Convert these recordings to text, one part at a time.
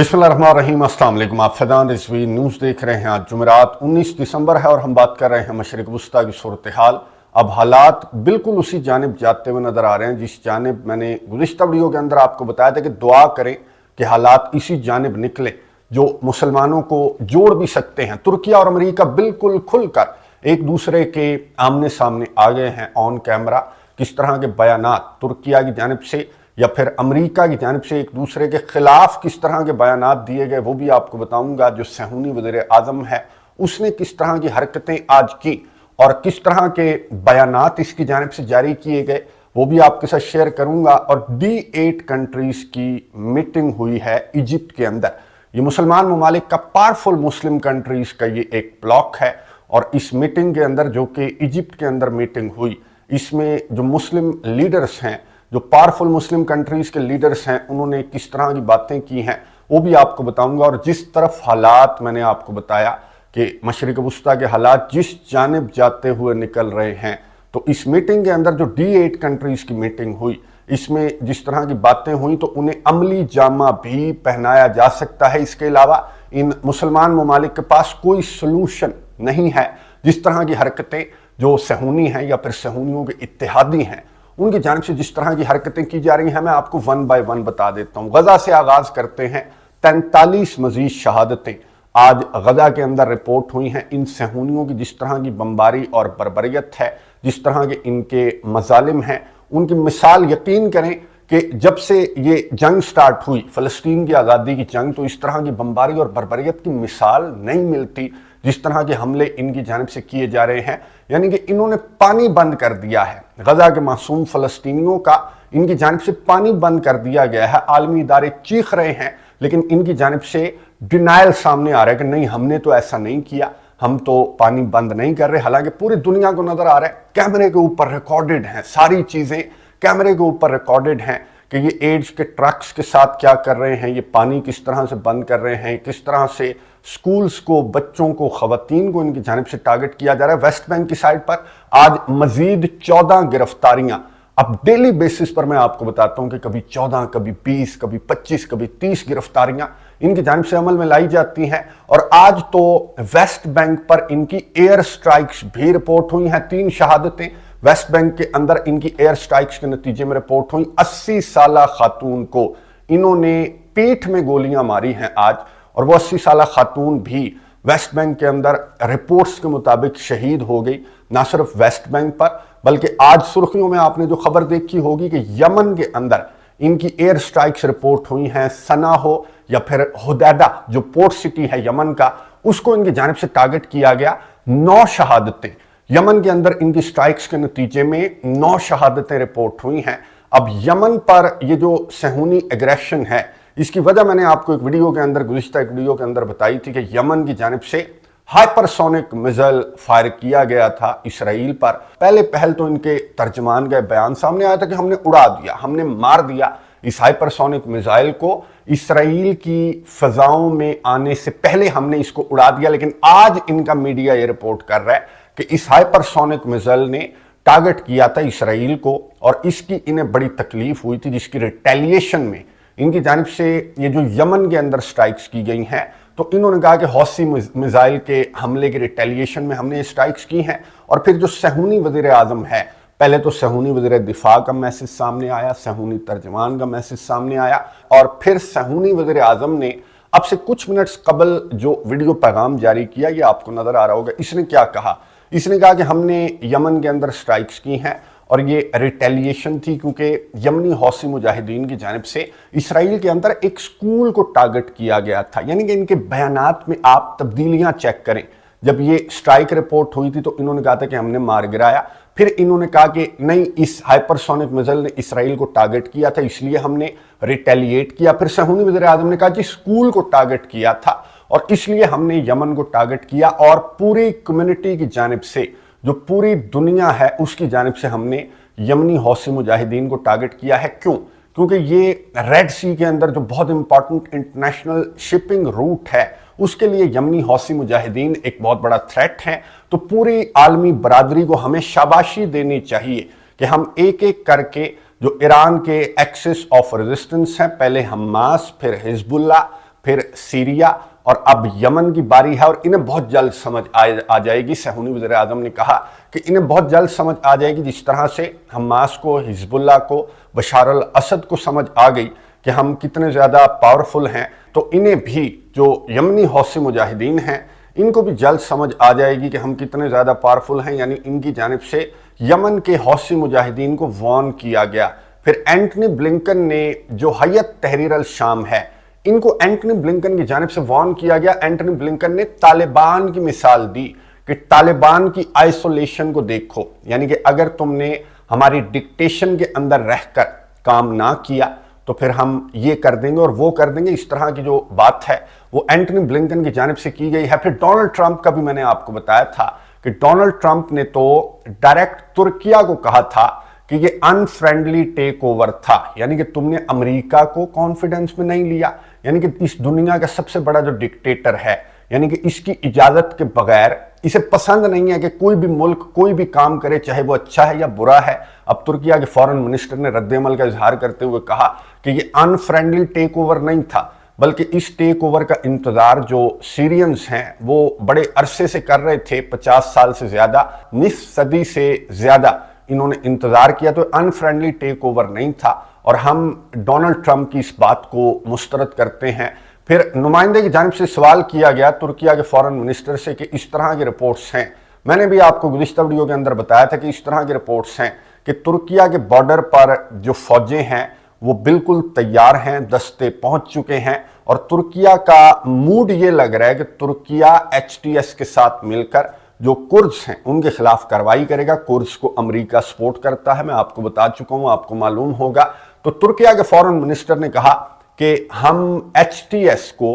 बिस्मिल्लाहिर्रहमानिर्रहीम, अस्सलाम वालेकुम। आप फैज़ान रिज़वी न्यूज़ देख रहे हैं। आज जुमेरात 19 दिसंबर है और हम बात कर रहे हैं मशरिक़ वुस्ता की सूरत हाल। अब हालात बिल्कुल उसी जानिब जाते हुए नज़र आ रहे हैं जिस जानिब मैंने गुज़िश्ता वीडियो के अंदर आपको बताया था कि दुआ करें कि हालात इसी जानिब निकले जो मुसलमानों को जोड़ भी सकते हैं। तुर्किया और अमेरिका बिल्कुल खुलकर एक दूसरे के आमने सामने आ गए हैं ऑन कैमरा। किस तरह के बयानात तुर्किया की जानिब से या फिर अमेरिका की जानिब से एक दूसरे के खिलाफ किस तरह के बयानात दिए गए वो भी आपको बताऊंगा। जो सहूनी वज़ीर आज़म है उसने किस तरह की हरकतें आज की और किस तरह के बयानात इसकी जानिब से जारी किए गए वो भी आपके साथ शेयर करूंगा। और D8 कंट्रीज की मीटिंग हुई है इजिप्ट के अंदर। ये मुसलमान ममालिक का पावरफुल मुस्लिम कंट्रीज का ये एक ब्लॉक है और इस मीटिंग के अंदर जो कि इजिप्ट के अंदर मीटिंग हुई, इसमें जो मुस्लिम लीडर्स हैं, जो पावरफुल मुस्लिम कंट्रीज के लीडर्स हैं, उन्होंने किस तरह की बातें की हैं वो भी आपको बताऊंगा। और जिस तरफ हालात मैंने आपको बताया कि मशरिक़ वुस्ता के हालात जिस जानिब जाते हुए निकल रहे हैं, तो इस मीटिंग के अंदर जो D8 कंट्रीज की मीटिंग हुई, इसमें जिस तरह की बातें हुई तो उन्हें अमली जामा भी पहनाया जा सकता है। इसके अलावा इन मुसलमान ममालिक के पास कोई सलूशन नहीं है। जिस तरह की हरकतें जो सहूनी हैं या फिर सहूनियों के इत्तेहादी हैं उनकी जानिब से जिस तरह की हरकतें की जा रही हैं, मैं आपको वन बाय वन बता देता हूं। गजा से आगाज करते हैं। 43 मजीद शहादतें आज गजा के अंदर रिपोर्ट हुई हैं। इन सहूनियों की जिस तरह की बमबारी और बर्बरियत है, जिस तरह के इनके मजालिम हैं, उनकी मिसाल यकीन करें कि जब से ये जंग स्टार्ट हुई, फ़लस्तीन की आज़ादी की जंग, तो इस तरह की बमबारी और बर्बरियत की मिसाल नहीं मिलती। जिस तरह के हमले इनकी जानिब से किए जा रहे हैं, यानी कि इन्होंने पानी बंद कर दिया है। गजा के मासूम फ़लस्तीनियों का इनकी जानिब से पानी बंद कर दिया गया है। आलमी इदारे चीख रहे हैं लेकिन इनकी जानिब से डिनायल सामने आ रहा है कि नहीं, हमने तो ऐसा नहीं किया, हम तो पानी बंद नहीं कर रहे। हालांकि पूरी दुनिया को नजर आ रहा है, कैमरे के ऊपर रिकॉर्डेड हैं, सारी चीजें कैमरे के ऊपर रिकॉर्डेड हैं कि ये एड्स के ट्रक्स के साथ क्या कर रहे हैं, ये पानी किस तरह से बंद कर रहे हैं, किस तरह से स्कूल्स को, बच्चों को, खवातीन को इनकी जानिब से टारगेट किया जा रहा है। वेस्ट बैंक की साइड पर आज मजीद 14 गिरफ्तारियां, अब डेली बेसिस पर मैं आपको बताता हूं कि कभी 14, कभी 20, कभी 25, कभी 30 गिरफ्तारियां इनकी जानिब से अमल में लाई जाती हैं। और आज तो वेस्ट बैंक पर इनकी एयर स्ट्राइक्स भी रिपोर्ट हुई हैं। 3 शहादतें वेस्ट बैंक के अंदर इनकी एयर स्ट्राइक्स के नतीजे में रिपोर्ट हुई। 80 साला खातून को इन्होंने पीठ में गोलियां मारी हैं आज, और वो 80 साला खातून भी वेस्ट बैंक के अंदर रिपोर्ट्स के मुताबिक शहीद हो गई। ना सिर्फ वेस्ट बैंक पर बल्कि आज सुर्खियों में आपने जो खबर देखी होगी कि यमन के अंदर इनकी एयर स्ट्राइक्स रिपोर्ट हुई हैं। सना हो या फिर हुदैदा जो पोर्ट सिटी है यमन का, उसको इनकी जानिब से टारगेट किया गया। 9 शहादतें यमन के अंदर इनकी स्ट्राइक्स के नतीजे में 9 शहादतें रिपोर्ट हुई हैं। अब यमन पर ये जो सहूनी एग्रेशन है, इसकी वजह मैंने आपको एक वीडियो के अंदर, गुज़िश्ता एक वीडियो के अंदर बताई थी कि यमन की जानिब से हाइपरसोनिक मिसाइल फायर किया गया था इसराइल पर। पहले पहल तो इनके तर्जमान का बयान सामने आया था कि हमने उड़ा दिया, हमने मार दिया इस हाइपरसोनिक मिसाइल को, इसराइल की फजाओं में आने से पहले हमने इसको उड़ा दिया। लेकिन आज इनका मीडिया ये रिपोर्ट कर रहा है कि इस हाइपरसोनिक मिसाइल ने टारगेट किया था इसराइल को और इसकी इन्हें बड़ी तकलीफ हुई थी, जिसकी रिटेलिएशन में इनकी जानिब से ये जो यमन के अंदर स्ट्राइक्स की गई हैं, तो इन्होंने कहा कि हौसी मिसाइल के हमले के रिटेलिएशन में हमने स्ट्राइक्स की हैं। और फिर जो सहूनी वज़ीर आज़म है, पहले तो सहूनी वज़ीर दिफा का मैसेज सामने आया, सहूनी तर्जमान का मैसेज सामने आया, और फिर सहूनी वज़ीर आज़म ने अब से कुछ मिनट्स कबल जो वीडियो पैगाम जारी किया, ये आपको नजर आ रहा होगा। इसने क्या कहा? इसने कहा कि हमने यमन के अंदर स्ट्राइक्स की हैं और ये रिटेलिएशन थी क्योंकि यमनी हौसी मुजाहिदीन की जानिब से इसराइल के अंदर एक स्कूल को टारगेट किया गया था। यानी कि इनके बयानात में आप तब्दीलियां चेक करें। जब ये स्ट्राइक रिपोर्ट हुई थी तो इन्होंने कहा था कि हमने मार गिराया, फिर इन्होंने कहा कि नहीं, इस हाइपरसोनिक मिसाइल ने इसराइल को टारगेट किया था इसलिए हमने रिटेलिएट किया। फिर सहूनी वज़ीर आज़म ने कहा कि स्कूल को टारगेट किया था और इसलिए हमने यमन को टारगेट किया। और पूरी कम्युनिटी की जानिब से, जो पूरी दुनिया है उसकी जानिब से हमने यमनी हौसी मुजाहिदीन को टारगेट किया है। क्यों? क्योंकि ये रेड सी के अंदर जो बहुत इंपॉर्टेंट इंटरनेशनल शिपिंग रूट है, उसके लिए यमनी हौसी मुजाहिदीन एक बहुत बड़ा थ्रेट है। तो पूरी आलमी बरादरी को हमें शाबाशी देनी चाहिए कि हम एक एक करके जो ईरान के एक्सिस ऑफ रेजिस्टेंस हैं, पहले हमास, फिर हिजबुल्लाह, फिर सीरिया और अब यमन की बारी है। और इन्हें बहुत जल्द समझ आ जाएगी। सहूनी वज़ीर आज़म ने कहा कि इन्हें बहुत जल्द समझ आ जाएगी, जिस तरह से हमास को, हिजबुल्लाह को, बशार अल असद को समझ आ गई कि हम कितने ज़्यादा पावरफुल हैं, तो इन्हें भी जो यमनी हौसी मुजाहिदीन हैं इनको भी जल्द समझ आ जाएगी कि हम कितने ज़्यादा पावरफुल हैं। यानी इनकी जानिब से यमन के हौसी मुजाहिदीन को वार्न किया गया। फिर एंटनी ब्लिंकन ने जो हयत तहरीर अल शाम है, इनको एंटनी ब्लिंकन की जानिब से वार्न किया गया। एंटनी ब्लिंकन ने तालिबान की मिसाल दी कि तालिबान की आइसोलेशन को देखो, यानी कि अगर तुमने हमारी डिक्टेशन के अंदर रहकर काम ना किया तो फिर हम ये कर देंगे और वो कर देंगे। इस तरह की जो बात है वो एंटनी ब्लिंकन की जानिब से की गई है। फिर डोनाल्ड ट्रंप का भी मैंने आपको बताया था कि डोनाल्ड ट्रंप ने तो डायरेक्ट तुर्किया को कहा था कि ये अनफ्रेंडली टेक ओवर था, यानी कि तुमने अमेरिका को कॉन्फिडेंस में नहीं लिया, यानी कि इस दुनिया का सबसे बड़ा जो डिक्टेटर है, यानी कि इसकी इजाजत के बगैर इसे पसंद नहीं है कि कोई भी मुल्क कोई भी काम करे, चाहे वो अच्छा है या बुरा है। अब तुर्किया के फॉरेन मिनिस्टर ने रद्द-ए-अमल का इजहार करते हुए कहा कि ये अनफ्रेंडली टेक ओवर नहीं था, बल्कि इस टेक ओवर का इंतजार जो सीरियंस हैं वो बड़े अरसे से कर रहे थे, 50 साल से ज्यादा, निस्फ सदी से ज्यादा इन्होंने इंतजार किया। तो अनफ्रेंडली टेक ओवर नहीं था और हम डोनाल्ड ट्रंप की इस बात को मुस्तरद करते हैं। फिर नुमाइंदे की जानिब से सवाल किया गया तुर्किया के फॉरेन मिनिस्टर से कि इस तरह की रिपोर्ट्स हैं, मैंने भी आपको गुज़िश्ता वीडियो के अंदर बताया था कि इस तरह की रिपोर्ट्स हैं कि तुर्किया के बॉर्डर पर जो फौजें हैं वो बिल्कुल तैयार हैं, दस्ते पहुंच चुके हैं और तुर्किया का मूड ये लग रहा है कि तुर्किया HTS के साथ मिलकर जो कुर्द्स हैं उनके खिलाफ कार्रवाई करेगा। कुर्द्स को अमेरिका सपोर्ट करता है, मैं आपको बता चुका हूं, आपको मालूम होगा। तो तुर्किया के फॉरेन मिनिस्टर ने कहा कि हम HTS को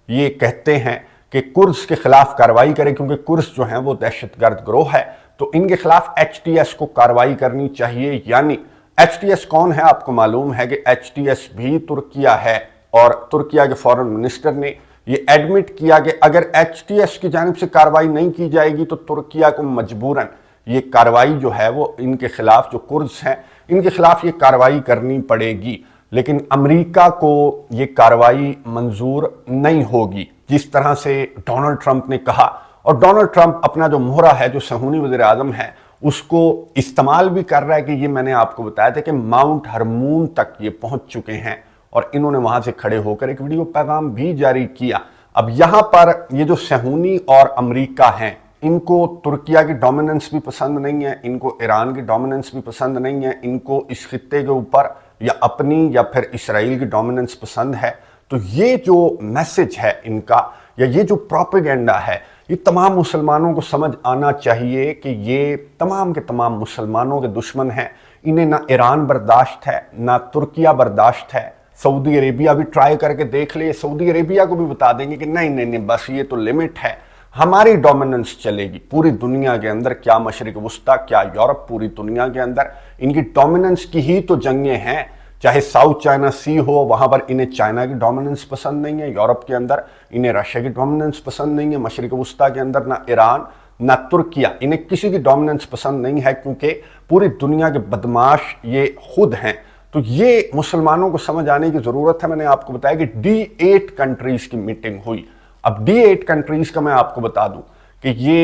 ये कहते हैं कि कुर्द्स के खिलाफ कार्रवाई करें, क्योंकि कुर्द्स जो हैं वो दहशतगर्द गिरोह है, तो इनके खिलाफ HTS को कार्रवाई करनी चाहिए। यानी HTS कौन है? आपको मालूम है कि HTS भी तुर्किया है और तुर्किया के फॉरेन मिनिस्टर ने ये एडमिट किया कि अगर HTS की जानिब से कार्रवाई नहीं की जाएगी तो तुर्किया को मजबूरन ये कार्रवाई जो है वो इनके खिलाफ, जो कुर्द्स हैं इनके खिलाफ ये कार्रवाई करनी पड़ेगी। लेकिन अमेरिका को ये कार्रवाई मंजूर नहीं होगी, जिस तरह से डोनाल्ड ट्रंप ने कहा। और डोनाल्ड ट्रंप अपना जो मोहरा है, जो सहूनी वज़ीर आज़म है, उसको इस्तेमाल भी कर रहा है कि ये मैंने आपको बताया था कि माउंट हरमून तक ये पहुंच चुके हैं और इन्होंने वहां से खड़े होकर एक वीडियो पैगाम भी जारी किया। अब यहां पर ये जो सहूनी और अमेरिका हैं, इनको तुर्किया की डोमिनेंस भी पसंद नहीं है, इनको ईरान की डोमिनेंस भी पसंद नहीं है, इनको इस खित्ते के ऊपर या अपनी या फिर इसराइल की डोमिनेंस पसंद है। तो ये जो मैसेज है इनका या ये जो प्रोपेगेंडा है, ये तमाम मुसलमानों को समझ आना चाहिए कि ये तमाम के तमाम मुसलमानों के दुश्मन हैं। इन्हें ना ईरान बर्दाश्त है, ना तुर्किया बर्दाश्त है। सऊदी अरेबिया भी ट्राई करके देख ले, सऊदी अरेबिया को भी बता देंगे कि नहीं नहीं नहीं, बस ये तो लिमिट है, हमारी डोमिनेंस चलेगी पूरी दुनिया के अंदर। क्या मशरिक वस्ता, क्या यूरोप, पूरी दुनिया के अंदर इनकी डोमिनेंस की ही तो जंगें हैं। चाहे साउथ चाइना सी हो, वहां पर इन्हें चाइना की डोमिनेंस पसंद नहीं है, यूरोप के अंदर इन्हें रशिया की डोमिनेंस पसंद नहीं है, मशरिक वस्ता के अंदर ना ईरान ना तुर्किया, इन्हें किसी की डोमिनेंस पसंद नहीं है, क्योंकि पूरी दुनिया के बदमाश ये खुद हैं। तो ये मुसलमानों को समझ आने की जरूरत है। मैंने आपको बताया कि D8 कंट्रीज की मीटिंग हुई। अब D8 कंट्रीज का मैं आपको बता दूं कि ये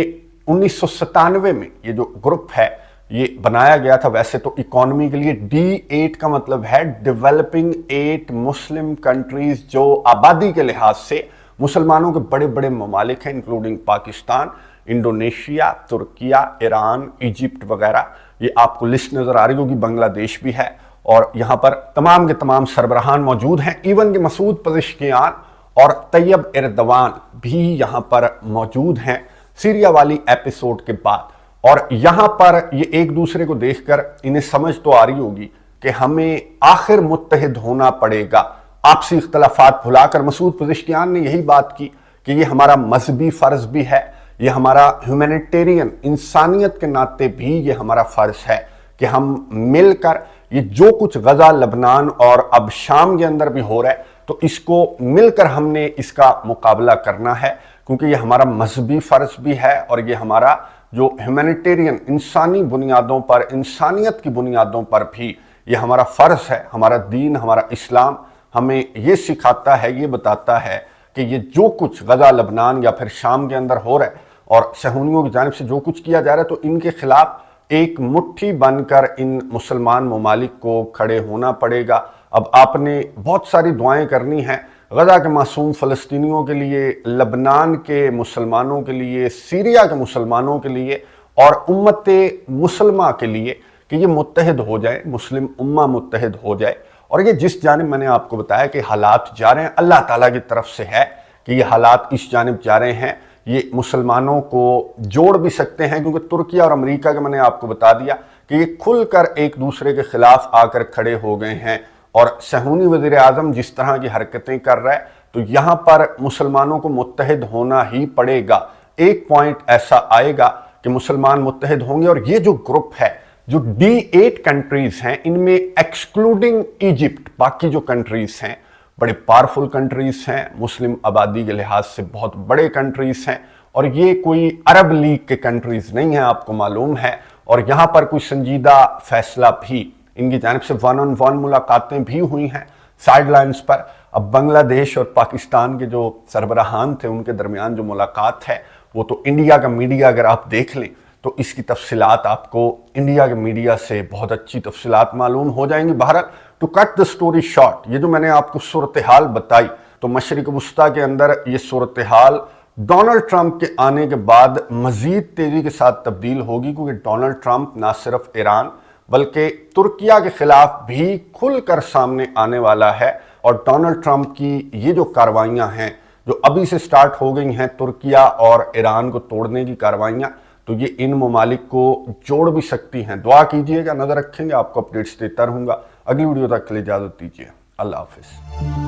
1997 में ये जो ग्रुप है ये बनाया गया था। वैसे तो इकोनॉमी के लिए D8 का मतलब है डेवलपिंग 8 मुस्लिम कंट्रीज, जो आबादी के लिहाज से मुसलमानों के बड़े बड़े ममालिक हैं, including Pakistan, Indonesia, Türkiye, Iran, Egypt वगैरह। ये आपको लिस्ट नजर आ रही होगी, बांग्लादेश भी है और यहाँ पर तमाम के तमाम सरबराहान मौजूद हैं। इवन के मसूद पज़ेश्कियान और तैयब एर्दवान भी यहाँ पर मौजूद हैं सीरिया वाली एपिसोड के बाद। और यहाँ पर ये एक दूसरे को देखकर इन्हें समझ तो आ रही होगी कि हमें आखिर मुत्तहिद होना पड़ेगा, आपसी इख्तलाफात भुलाकर। मसूद पज़ेश्कियान ने यही बात की कि ये हमारा मजहबी फ़र्ज भी है, ये हमारा ह्यूमैनिटेरियन इंसानियत के नाते भी ये हमारा फ़र्ज है कि हम मिलकर ये जो कुछ गजा, लबनान और अब शाम के अंदर भी हो रहा है, तो इसको मिलकर हमने इसका मुकाबला करना है, क्योंकि ये हमारा मजहबी फ़र्ज भी है और ये हमारा जो ह्यूमैनिटेरियन इंसानी बुनियादों पर, इंसानियत की बुनियादों पर भी ये हमारा फ़र्ज है। हमारा दीन, हमारा इस्लाम हमें ये सिखाता है, ये बताता है کہ یہ جو کچھ غزہ، لبنان یا پھر شام کے اندر ہو رہا ہے اور صہیونیوں کی جانب سے جو کچھ کیا جا رہا ہے، تو ان کے خلاف ایک مٹھی بن کر ان مسلمان ممالک کو کھڑے ہونا پڑے گا۔ اب آپ نے بہت ساری دعائیں کرنی ہیں غزہ کے معصوم فلسطینیوں کے لیے، لبنان کے مسلمانوں کے لیے، سیریا کے مسلمانوں کے لیے اور امت مسلمہ کے لیے کہ یہ متحد ہو جائے، مسلم امہ متحد ہو جائے۔ اور یہ جس جانب میں نے آپ کو بتایا کہ حالات جا رہے ہیں، اللہ تعالیٰ کی طرف سے ہے کہ یہ حالات اس جانب جا رہے ہیں، یہ مسلمانوں کو جوڑ بھی سکتے ہیں، کیونکہ ترکیہ اور امریکہ کا میں نے آپ کو بتا دیا کہ یہ کھل کر ایک دوسرے کے خلاف آ کر کھڑے ہو گئے ہیں، اور صہیونی وزیر اعظم جس طرح کی حرکتیں کر رہا ہے تو یہاں پر مسلمانوں کو متحد ہونا ہی پڑے گا۔ ایک پوائنٹ ایسا آئے گا کہ مسلمان متحد ہوں گے، اور یہ جو گروپ ہے، جو D8 کنٹریز ہیں، ان میں ایکسکلوڈنگ ایجپٹ، باقی جو کنٹریز ہیں بڑے پاورفل کنٹریز ہیں، مسلم آبادی کے لحاظ سے بہت بڑے کنٹریز ہیں، اور یہ کوئی عرب لیگ کے کنٹریز نہیں ہیں، آپ کو معلوم ہے۔ اور یہاں پر کوئی سنجیدہ فیصلہ بھی ان کی جانب سے ون آن ون ملاقاتیں بھی ہوئی ہیں سائیڈ لائنز پر۔ اب بنگلہ دیش اور پاکستان کے جو سربراہان تھے ان کے درمیان جو ملاقات ہے، وہ تو انڈیا کا میڈیا اگر آپ دیکھ لیں تو اس کی تفصیلات آپ کو انڈیا کے میڈیا سے بہت اچھی تفصیلات معلوم ہو جائیں گی۔ بہرحال to cut the story short, یہ جو میں نے آپ کو صورتحال بتائی، تو مشرق وسطیٰ کے اندر یہ صورتحال ڈونلڈ ٹرمپ کے آنے کے بعد مزید تیزی کے ساتھ تبدیل ہوگی، کیونکہ ڈونلڈ ٹرمپ نہ صرف ایران بلکہ ترکیہ کے خلاف بھی کھل کر سامنے آنے والا ہے، اور ڈونلڈ ٹرمپ کی یہ جو کاروائیاں ہیں جو ابھی سے سٹارٹ ہو گئی ہیں، ترکیہ اور ایران کو توڑنے کی کاروائیاں، تو یہ ان ممالک کو جوڑ بھی سکتی ہیں۔ دعا کیجئے گا، نظر رکھیں گے، آپ کو اپڈیٹس دیتا رہوں گا۔ اگلی ویڈیو تک کے لیے اجازت دیجیے، اللہ حافظ۔